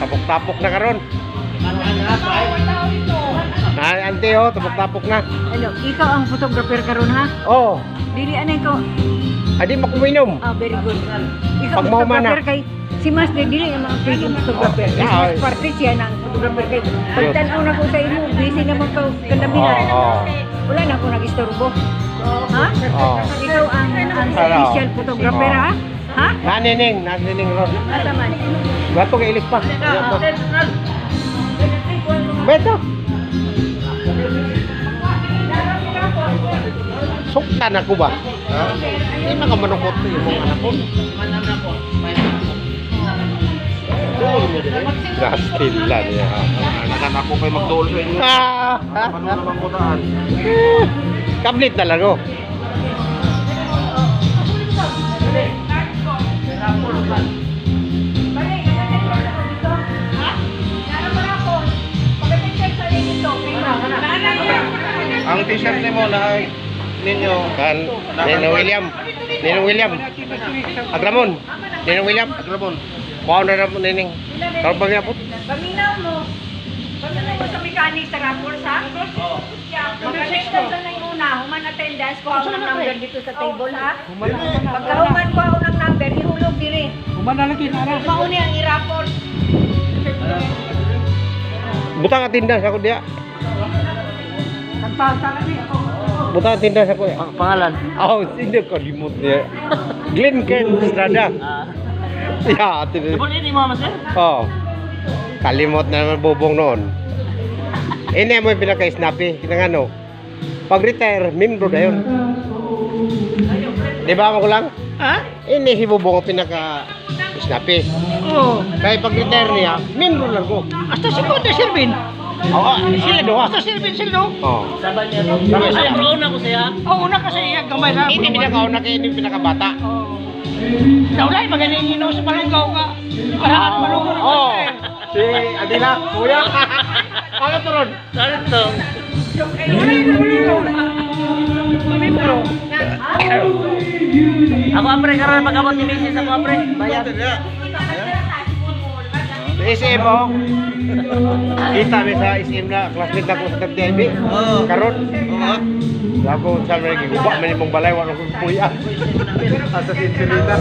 tapok-tapok na karon. Ante ho, tapok-tapok na. Hello, ikaw ang photographer karon ha? Oh, Dili anay ko. adi makuminom. Ah, very good. Ikaw Pag ang mauma na. photographer kay si Mas dili ang mga pwedeng photographer. Yeah, Mas parte siya ng photographer kay. Pagtanaw na ko sa imo, busy naman ka kandamihan. Oo. Wala na ako nag-istorbo. Ha? Oo. Ikaw ang official photographer ha? Ha? Nanining ron. Asa man? Gato kay ilis pa. Beto. Suktan ako ba? Ha? Hindi makamanukot yung mga anak ko. Nastila niya. Nakan ako kay magtuol sa inyo. Ano naman ko daan? Kablit na lang oh. Ang t-shirt ni mo na ninyo. Kan, Ninong William. Agramon. Ninong William. Agramon. Kuha na rin po, Nining. Karbang niya po. Paminaw mo sa mechanic sa Rapors ha? Oo. Mag-attendance na yung una, human attendance, kuha ko ng number dito sa table ha? Pagkahuman kuha ko ng number, ihulog diri. Human na lagi na. Mauni ang i-Rapors. Butang atindas ako dia. Nagpasala ni ako. Butang atindas ako. Pangalan? Oh, hindi ko limot niya. Glenn Ken Estrada. Ya, atin. Boleh ni mo sir? Oh. Kalimot na naman bubong noon. Ini mo yung pinaka-snappy. Kinang ano. Pag-retire, membro na yun. Di ba mo ko lang? Ha? Ini si bubong ang pinaka-snappy. Oo. Kaya pag-retire niya, membro lang ko. Hasta si Kuya Sirvin. Oo, sila doon. Hasta Sirvin sila no? Oh. Saban niya to. Sabi siya. una ko siya. Oo, una kasi iya gamay na. Ini pinaka-una kayo, ini pinaka-bata. Naulay magaling ino sa malunggaw ka. Parahan malunggaw. Oh. Si Adila, kuya. Ano to ron? Ano to? Ako apre karon magabot ni Mrs. ako apre. Bayad. Sa SM mo. Kita mi sa SM na classmate ako sa TIB. Karon. Oo. Ako sa mga giguba man imong balay wala ko kuya. Asa sinsilita.